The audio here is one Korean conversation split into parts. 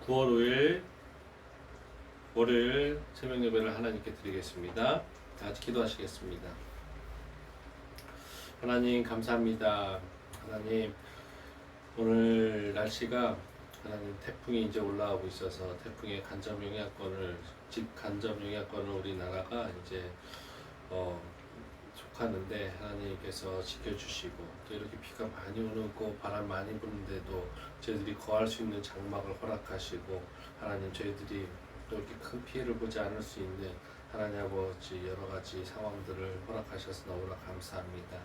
9월 5일 월요일 새벽 예배를 하나님께 드리겠습니다. 다 같이 기도하시겠습니다. 하나님 감사합니다. 하나님 오늘 날씨가 하나님 태풍이 이제 올라오고 있어서 태풍의 간접 영향권을 직간접 영향권을 우리나라가 이제 속하는데 하나님께서 지켜주시고 또 이렇게 비가 많이 오고 바람 많이 부는데도 저희들이 거할 수 있는 장막을 허락하시고 하나님 저희들이 또 이렇게 큰 피해를 보지 않을 수 있는 하나님 아버지 여러 가지 상황들을 허락하셔서 너무나 감사합니다.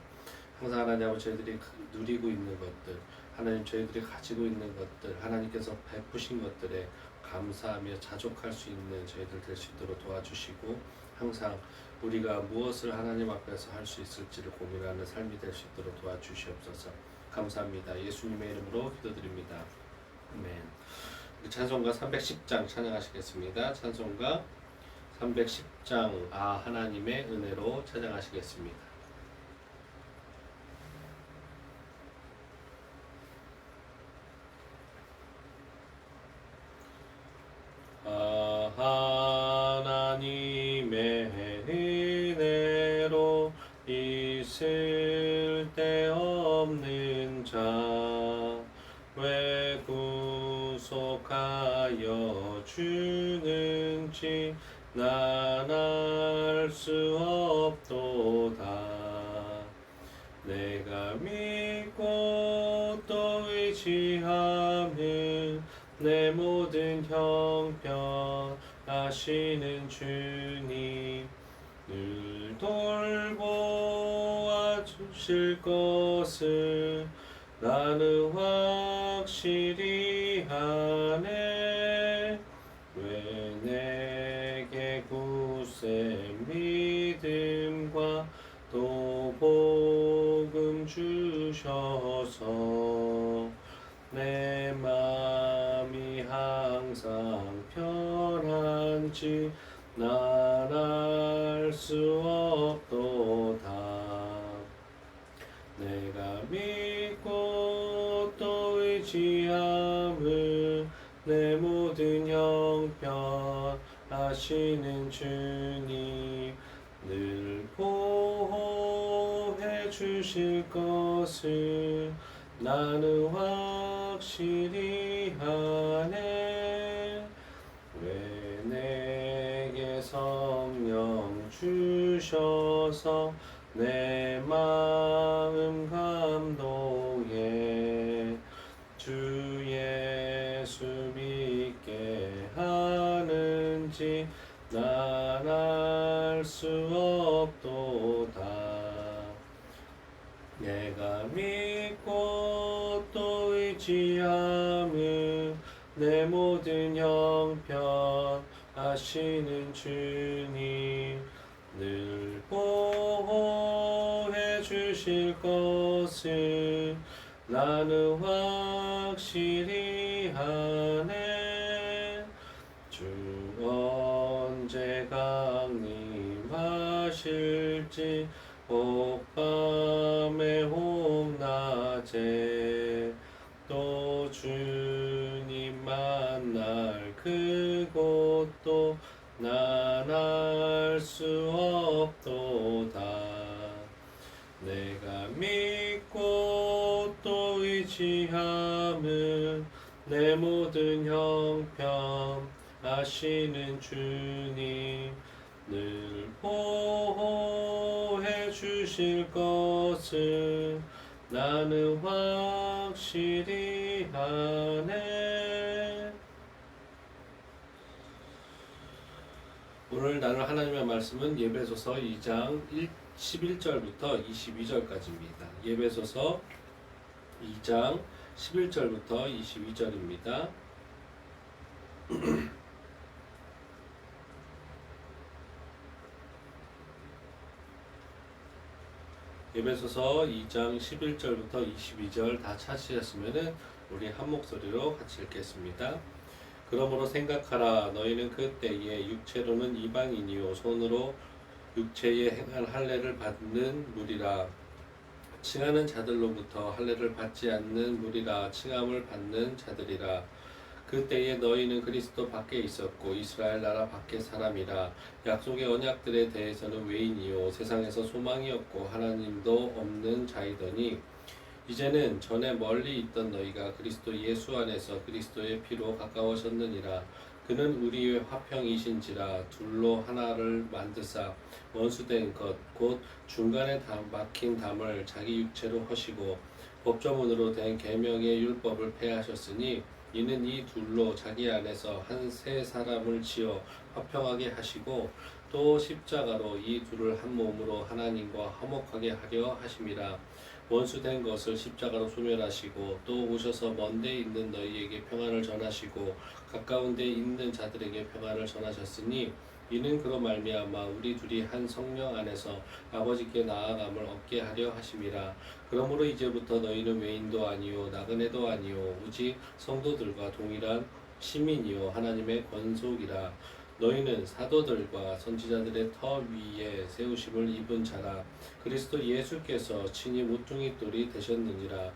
항상 하나님 아버지 저희들이 누리고 있는 것들 하나님 저희들이 가지고 있는 것들 하나님께서 베푸신 것들에 감사하며 자족할 수 있는 저희들 될 수 있도록 도와주시고 항상 우리가 무엇을 하나님 앞에서 할 수 있을지를 고민하는 삶이 될 수 있도록 도와주시옵소서. 감사합니다. 예수님의 이름으로 기도드립니다. 아멘. 찬송가 310장 찬양하시겠습니다. 찬송가 310장 하나님의 은혜로 찬양하시겠습니다. 하나님의 은혜로 있을 데 없는 자 왜 구속하여 주는지 난 알 수 없도다. 내가 믿고 또 의지하는 내 모든 형편 아시는 주님 늘 돌보아 주실 것을 나는 확실히 아네. 왜 내게 굳센 믿음과 또 복음 주셔서 내 맘이 항상 편한지 난 알 수 없도다. 내가 믿고 또 의지함을 내 모든 형편 아시는 주님 늘 보호해 주실 것을 나는 확실히 아네. 왜 내게 성령 주셔서 내 마음 감동해 주 예수 믿게 하는지 난 알 수 없도다. 내가 믿고 또 의지함을 내 모든 형편 아시는 주님 늘 보호해 주실 것을 나는 확실히 아네. 주 언제 강림하실지 혹밤에 혹낮에 또 주님 만날 그곳도 난 알 수 없도다. 내가 믿고 또 의지함을 내 모든 형편 아시는 주님 늘 보호해 주실 것을 나는 확실히 아네. 오늘 나눌 하나님의 말씀은 예배소서 2장 11절부터 22절까지입니다. 예배소서 2장 11절부터 22절입니다. 예배소서 2장 11절부터 22절 다 찾으셨으면 우리 한 목소리로 같이 읽겠습니다. 그러므로 생각하라. 너희는 그때에 육체로는 이방인이요 손으로 육체에 행한 할례를 받는 무리라. 칭하는 자들로부터 할례를 받지 않는 무리라. 칭함을 받는 자들이라. 그때에 너희는 그리스도 밖에 있었고 이스라엘 나라 밖의 사람이라. 약속의 언약들에 대해서는 외인이요 세상에서 소망이 없고 하나님도 없는 자이더니 이제는 전에 멀리 있던 너희가 그리스도 예수 안에서 그리스도의 피로 가까워졌느니라. 그는 우리의 화평이신지라. 둘로 하나를 만드사 원수된 것 곧 중간에 막힌 담을 자기 육체로 허시고 법조문으로 된 계명의 율법을 폐하셨으니 이는 이 둘로 자기 안에서 한 세 사람을 지어 화평하게 하시고 또 십자가로 이 둘을 한 몸으로 하나님과 화목하게 하려 하심이라. 원수된 것을 십자가로 소멸하시고 또 오셔서 먼데 있는 너희에게 평안을 전하시고 가까운 데 있는 자들에게 평안을 전하셨으니 이는 그로 말미암아 우리 둘이 한 성령 안에서 아버지께 나아감을 얻게 하려 하심이라. 그러므로 이제부터 너희는 외인도 아니요 나그네도 아니요 오직 성도들과 동일한 시민이요 하나님의 권속이라. 너희는 사도들과 선지자들의 터 위에 세우심을 입은 자라. 그리스도 예수께서 친히 모퉁이 돌이 되셨느니라.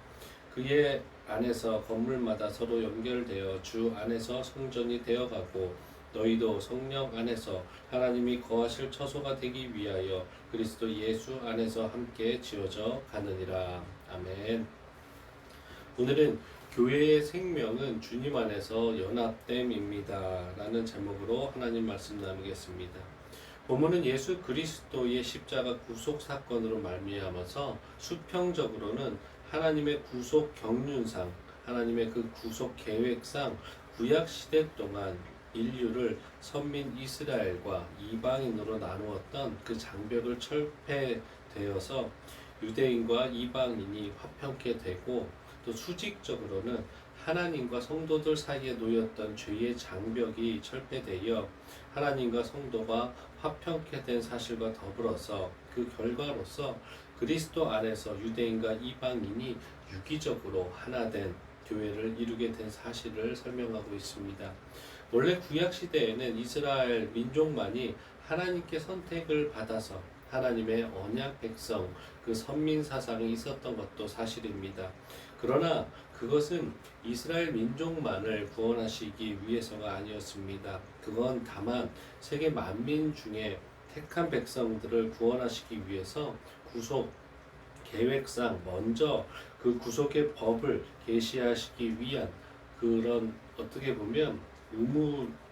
그의 안에서 건물마다 서로 연결되어 주 안에서 성전이 되어가고 너희도 성령 안에서 하나님이 거하실 처소가 되기 위하여 그리스도 예수 안에서 함께 지어져 가느니라. 아멘. 오늘은 교회의 생명은 주님 안에서 연합됨입니다 라는 제목으로 하나님 말씀 나누겠습니다. 본문은 예수 그리스도의 십자가 구속 사건으로 말미암아서 수평적으로는 하나님의 구속 경륜상, 하나님의 그 구속 계획상 구약 시대 동안 인류를 선민 이스라엘과 이방인으로 나누었던 그 장벽을 철폐되어서 유대인과 이방인이 화평케 되고 또 수직적으로는 하나님과 성도들 사이에 놓였던 죄의 장벽이 철폐되어 하나님과 성도가 화평케 된 사실과 더불어서 그 결과로서 그리스도 안에서 유대인과 이방인이 유기적으로 하나 된 교회를 이루게 된 사실을 설명하고 있습니다. 원래 구약 시대에는 이스라엘 민족만이 하나님께 선택을 받아서 하나님의 언약 백성, 그 선민 사상이 있었던 것도 사실입니다. 그러나 그것은 이스라엘 민족만을 구원하시기 위해서가 아니었습니다. 그건 다만 세계 만민 중에 택한 백성들을 구원하시기 위해서 구속 계획상 먼저 그 구속의 법을 계시하시기 위한 그런 어떻게 보면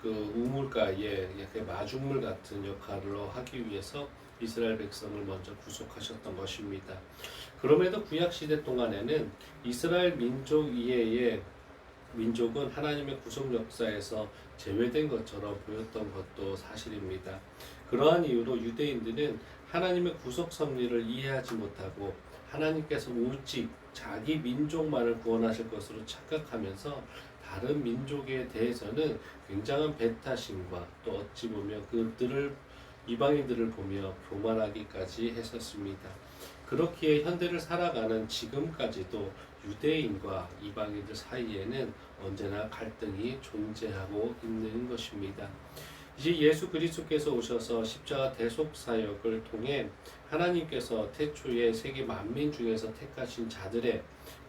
우물가에 약간 마중물 같은 역할을 하기 위해서 이스라엘 백성을 먼저 구속하셨던 것입니다. 그럼에도 구약 시대 동안에는 이스라엘 민족 이외의 민족은 하나님의 구속 역사에서 제외된 것처럼 보였던 것도 사실입니다. 그러한 이유로 유대인들은 하나님의 구속 섭리를 이해하지 못하고 하나님께서 오직 자기 민족만을 구원하실 것으로 착각하면서 다른 민족에 대해서는 굉장한 배타심과 또 어찌 보면 그들을 이방인들을 보며 교만하기까지 했었습니다. 그렇기에 현대를 살아가는 지금까지도 유대인과 이방인들 사이에는 언제나 갈등이 존재하고 있는 것입니다. 이제 예수 그리스도께서 오셔서 십자가 대속 사역을 통해 하나님께서 태초에 세계 만민 중에서 택하신 자들의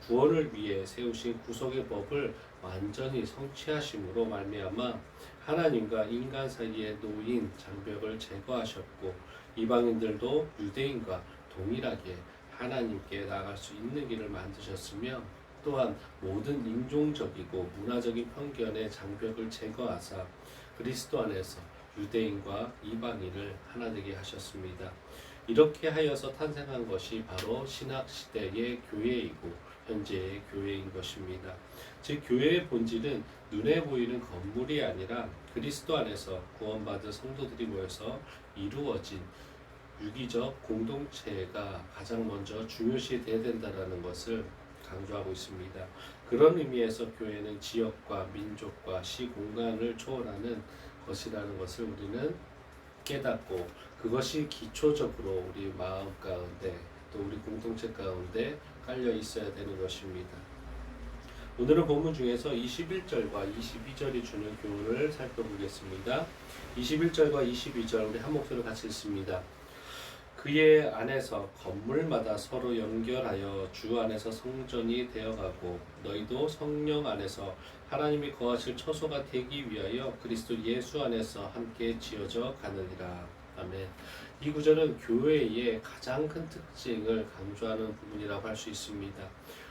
구원을 위해 세우신 구속의 법을 완전히 성취하심으로 말미암아 하나님과 인간 사이에 놓인 장벽을 제거하셨고 이방인들도 유대인과 동일하게 하나님께 나아갈 수 있는 길을 만드셨으며 또한 모든 인종적이고 문화적인 편견의 장벽을 제거하사 그리스도 안에서 유대인과 이방인을 하나 되게 하셨습니다. 이렇게 하여서 탄생한 것이 바로 신학 시대의 교회이고 현재의 교회인 것입니다. 즉 교회의 본질은 눈에 보이는 건물이 아니라 그리스도 안에서 구원받은 성도들이 모여서 이루어진 유기적 공동체가 가장 먼저 중요시 돼야 된다는 것을 강조하고 있습니다. 그런 의미에서 교회는 지역과 민족과 시공간을 초월하는 것이라는 것을 우리는 깨닫고 그것이 기초적으로 우리 마음 가운데 또 우리 공동체 가운데 깔려 있어야 되는 것입니다. 오늘은 본문 중에서 21절과 22절이 주는 교훈을 살펴보겠습니다. 21절과 22절 우리 한 목소리로 같이 읽습니다. 그의 안에서 건물마다 서로 연결하여 주 안에서 성전이 되어가고 너희도 성령 안에서 하나님이 거하실 처소가 되기 위하여 그리스도 예수 안에서 함께 지어져 가느니라. 아멘. 이 구절은 교회의 가장 큰 특징을 강조하는 부분이라고 할 수 있습니다.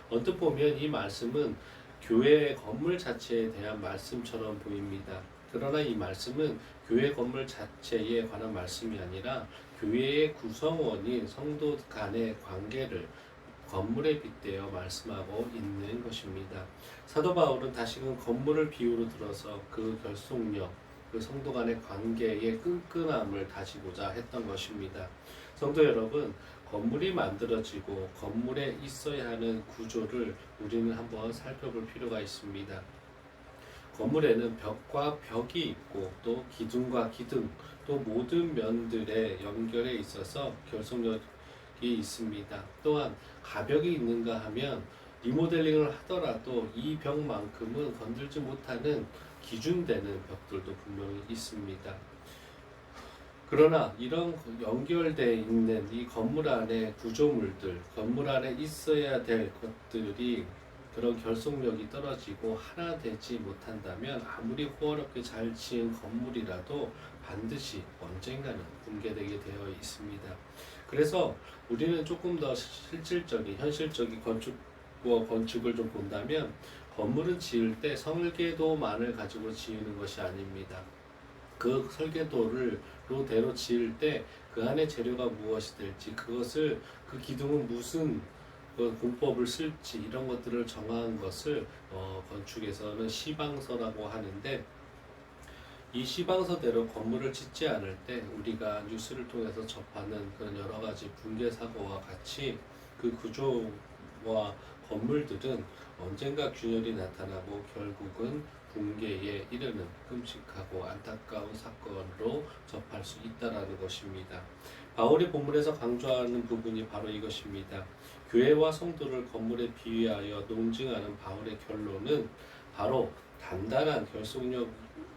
언뜻 보면 이 말씀은 교회의 건물 자체에 대한 말씀처럼 보입니다. 그러나 이 말씀은 교회 건물 자체에 관한 말씀이 아니라 교회의 구성원인 성도 간의 관계를 건물에 빗대어 말씀하고 있는 것입니다. 사도 바울은 다시금 건물을 비유로 들어서 그 결속력, 그 성도 간의 관계의 끈끈함을 다지고자 했던 것입니다. 성도 여러분, 건물이 만들어지고 건물에 있어야 하는 구조를 우리는 한번 살펴볼 필요가 있습니다. 건물에는 벽과 벽이 있고 또 기둥과 기둥, 또 모든 면들의 연결에 있어서 결속력이 있습니다. 또한 가벽이 있는가 하면 리모델링을 하더라도 이 벽만큼은 건들지 못하는 기준되는 벽들도 분명히 있습니다. 그러나 이런 연결되어 있는 이 건물 안의 구조물들, 건물 안에 있어야 될 것들이 그런 결속력이 떨어지고 하나 되지 못한다면 아무리 호화롭게 잘 지은 건물이라도 반드시 언젠가는 붕괴되게 되어 있습니다. 그래서 우리는 조금 더 실질적인, 현실적인 건축을 좀 본다면 건물은 지을 때 설계도만을 가지고 지으는 것이 아닙니다. 그 설계도대로 지을 때 그 안에 재료가 무엇이 될지, 그것을 그 기둥은 무슨 공법을 쓸지 이런 것들을 정한 것을 건축에서는 시방서라고 하는데, 이 시방서대로 건물을 짓지 않을 때 우리가 뉴스를 통해서 접하는 그런 여러 가지 붕괴 사고와 같이 그 구조와 건물들은 언젠가 균열이 나타나고 결국은 붕괴에 이르는 끔찍하고 안타까운 사건으로 접할 수 있다라는 것입니다. 바울이 본문에서 강조하는 부분이 바로 이것입니다. 교회와 성도를 건물에 비유하여 논증하는 바울의 결론은 바로 단단한 결속력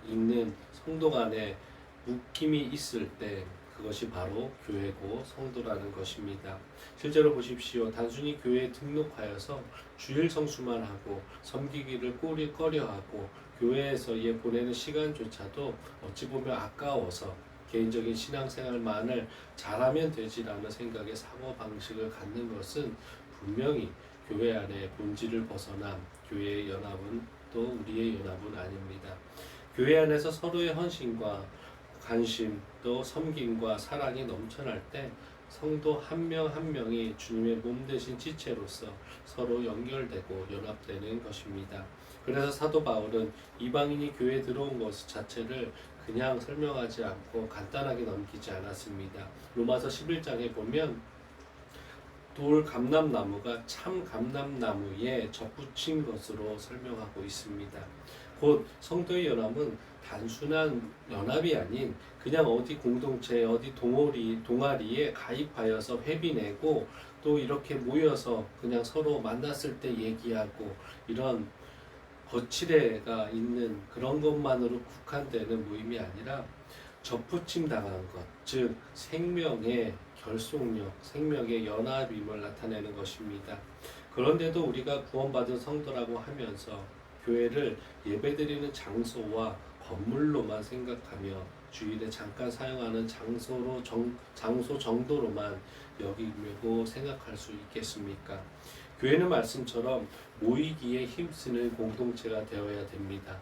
있는 성도 간에 묶임이 있을 때 그것이 바로 교회고 성도라는 것입니다. 실제로 보십시오. 단순히 교회에 등록하여서 주일 성수만 하고 섬기기를 꺼려하고 교회에서의 보내는 시간조차도 어찌 보면 아까워서 개인적인 신앙생활만을 잘하면 되지라는 생각의 사고방식을 갖는 것은 분명히 교회 안에 본질을 벗어난 교회의 연합은 또 우리의 연합은 아닙니다. 교회 안에서 서로의 헌신과 관심 또 섬김과 사랑이 넘쳐날 때 성도 한 명 한 명이 주님의 몸 되신 지체로서 서로 연결되고 연합되는 것입니다. 그래서 사도 바울은 이방인이 교회에 들어온 것 자체를 그냥 설명하지 않고 간단하게 넘기지 않았습니다. 로마서 11장에 보면 돌 감람나무가 참 감람나무에 접붙인 것으로 설명하고 있습니다. 곧 성도의 연합은 단순한 연합이 아닌 그냥 어디 공동체, 어디 동아리에 가입하여서 회비 내고 또 이렇게 모여서 그냥 서로 만났을 때 얘기하고 이런 거칠애가 있는 그런 것만으로 국한되는 모임이 아니라 접붙임 당한 것, 즉 생명의 결속력, 생명의 연합임을 나타내는 것입니다. 그런데도 우리가 구원받은 성도라고 하면서 교회를 예배드리는 장소와 건물로만 생각하며 주일에 잠깐 사용하는 장소 정도로만 여기고 생각할 수 있겠습니까? 교회는 말씀처럼 모이기에 힘쓰는 공동체가 되어야 됩니다.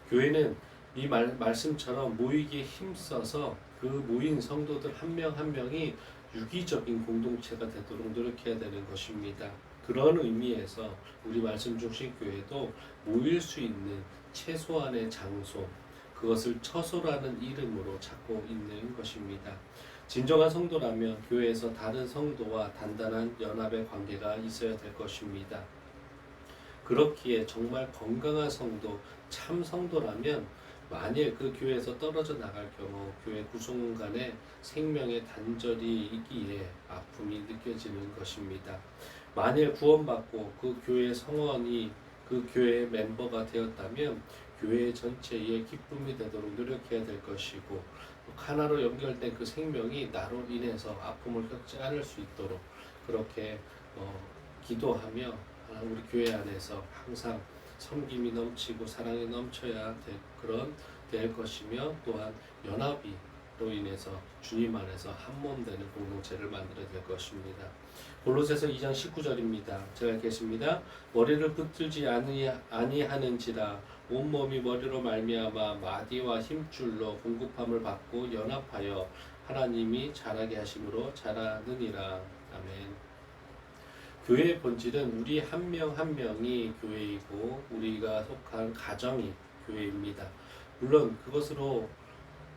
교회는 이 말씀처럼 모이기에 힘써서 그 모인 성도들 한 명 한 명이 유기적인 공동체가 되도록 노력해야 되는 것입니다. 그런 의미에서 우리 말씀 중심 교회도 모일 수 있는 최소한의 장소, 그것을 처소라는 이름으로 찾고 있는 것입니다. 진정한 성도라면 교회에서 다른 성도와 단단한 연합의 관계가 있어야 될 것입니다. 그렇기에 정말 건강한 성도, 참 성도라면 만일 그 교회에서 떨어져 나갈 경우 교회 구성원 간의 생명의 단절이 있기에 아픔이 느껴지는 것입니다. 만일 구원받고 그 교회 성원이 그 교회의 멤버가 되었다면 교회 전체의 기쁨이 되도록 노력해야 될 것이고, 하나로 연결된 그 생명이 나로 인해서 아픔을 겪지 않을 수 있도록 그렇게 기도하며 우리 교회 안에서 항상 섬김이 넘치고 사랑이 넘쳐야 될 것이며 또한 연합이로 인해서 주님 안에서 한 몸 되는 공동체를 만들어야 될 것입니다. 골로새서 2장 19절입니다. 제가 읽겠습니다. 머리를 붙들지 아니하는지라 온몸이 머리로 말미암아 마디와 힘줄로 공급함을 받고 연합하여 하나님이 자라게 하심으로 자라느니라. 아멘. 교회의 본질은 우리 한 명 한 명이 교회이고 우리가 속한 가정이 교회입니다. 물론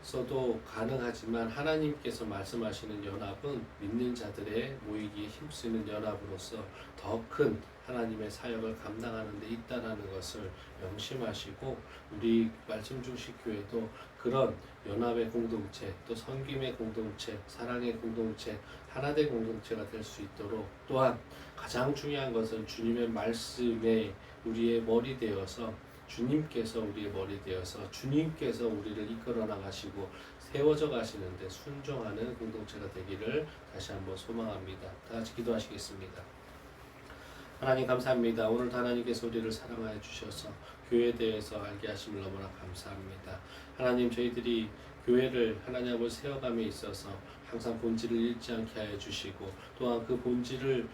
그것으로서도 가능하지만 하나님께서 말씀하시는 연합은 믿는 자들의 모이기에 힘쓰는 연합으로서 더 큰 하나님의 사역을 감당하는 데 있다는 것을 명심하시고 우리 말씀 중심 교회도 그런 연합의 공동체 또 섬김의 공동체 사랑의 공동체 하나된 공동체가 될 수 있도록 또한 가장 중요한 것은 주님의 말씀에 우리의 머리 되어서 주님께서 우리의 머리 되어서 주님께서 우리를 이끌어 나가시고 세워져 가시는데 순종하는 공동체가 되기를 다시 한번 소망합니다. 다 같이 기도하시겠습니다. 하나님 감사합니다. 오늘 하나님께서 우리를 사랑하여 주셔서 교회에 대해서 알게 하심을 너무나 감사합니다. 하나님 저희들이 교회를 하나님 아버지 세워감에 있어서 항상 본질을 잃지 않게 하여 주시고 또한 그 본질을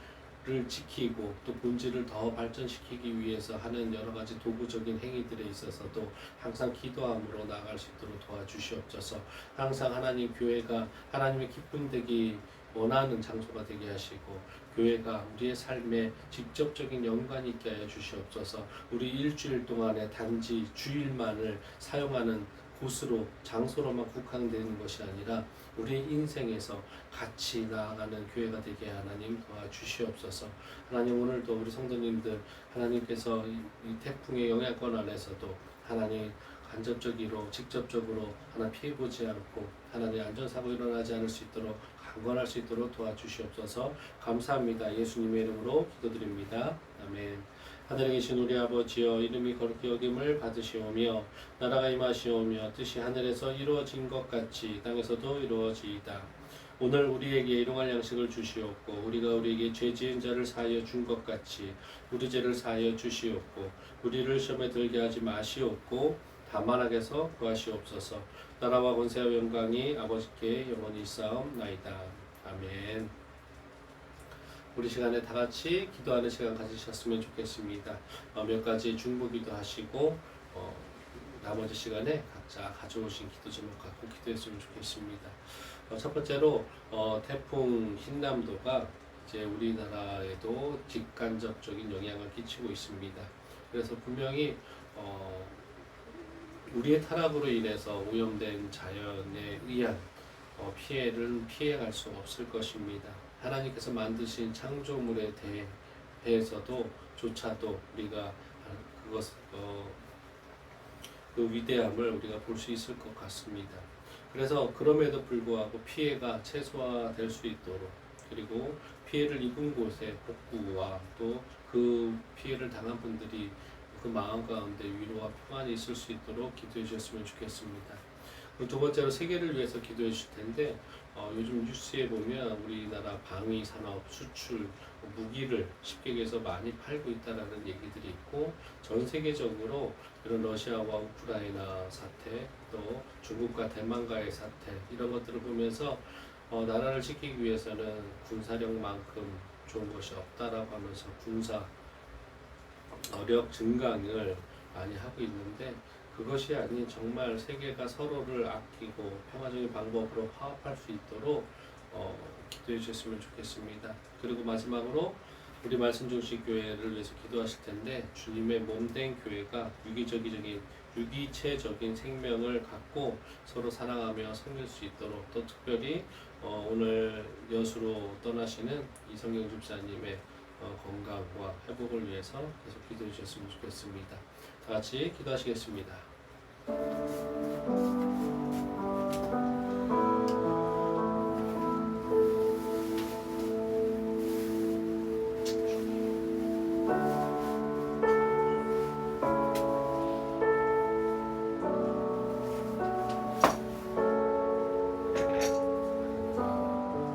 지키고 또 본질을 더 발전시키기 위해서 하는 여러 가지 도구적인 행위들에 있어서도 항상 기도함으로 나아갈 수 있도록 도와주시옵소서. 항상 하나님 교회가 하나님의 기쁨 되기 원하는 장소가 되게 하시고 교회가 우리의 삶에 직접적인 연관이 있게 하여 주시옵소서. 우리 일주일 동안에 단지 주일만을 사용하는 곳으로 장소로만 국한되는 것이 아니라 우리 인생에서 같이 나아가는 교회가 되게 하나님 도와주시옵소서. 하나님 오늘도 우리 성도님들 하나님께서 이 태풍의 영향권 안에서도 하나님 간접적으로 직접적으로 하나 피해보지 않고 하나님 안전사고 일어나지 않을 수 있도록 강건할 수 있도록 도와주시옵소서. 감사합니다. 예수님의 이름으로 기도드립니다. 아멘. 하늘에 계신 우리 아버지여 이름이 거룩히 여김을 받으시오며 나라가 임하시오며 뜻이 하늘에서 이루어진 것 같이 땅에서도 이루어지이다. 오늘 우리에게 일용할 양식을 주시옵고 우리가 우리에게 죄 지은 자를 사하여 준 것 같이 우리 죄를 사하여 주시옵고 우리를 시험에 들게 하지 마시옵고 다만 악에서 구하시옵소서. 나라와 권세와 영광이 아버지께 영원히 있사옵나이다. 아멘. 우리 시간에 다 같이 기도하는 시간 가지셨으면 좋겠습니다. 몇 가지 중보기도 하시고 나머지 시간에 각자 가져오신 기도 제목 갖고 기도했으면 좋겠습니다. 첫 번째로 태풍 흰남도가 이제 우리나라에도 직간접적인 영향을 끼치고 있습니다. 그래서 분명히 우리의 타락으로 인해서 오염된 자연에 의한 피해를 피해갈 수 없을 것입니다. 하나님께서 만드신 창조물에 대해서도 조차도 우리가 그 위대함을 우리가 볼 수 있을 것 같습니다. 그래서 그럼에도 불구하고 피해가 최소화될 수 있도록 그리고 피해를 입은 곳의 복구와 또 그 피해를 당한 분들이 그 마음 가운데 위로와 평안이 있을 수 있도록 기도해 주셨으면 좋겠습니다. 두 번째로 세계를 위해서 기도해 주실 텐데 요즘 뉴스에 보면 우리나라 방위 산업 수출 무기를 쉽게 얘기해서 많이 팔고 있다라는 얘기들이 있고 전 세계적으로 이런 러시아와 우크라이나 사태 또 중국과 대만과의 사태 이런 것들을 보면서 나라를 지키기 위해서는 군사력만큼 좋은 것이 없다라고 하면서 군사 어력 증강을 많이 하고 있는데 그것이 아닌 정말 세계가 서로를 아끼고 평화적인 방법으로 화합할 수 있도록 기도해 주셨으면 좋겠습니다. 그리고 마지막으로 우리 말씀 중심 교회를 위해서 기도하실 텐데 주님의 몸된 교회가 유기체적인 생명을 갖고 서로 사랑하며 섬길 수 있도록 또 특별히 오늘 여수로 떠나시는 이성경 집사님의 건강과 회복을 위해서 계속 기도해 주셨으면 좋겠습니다. 다 같이 기도하시겠습니다.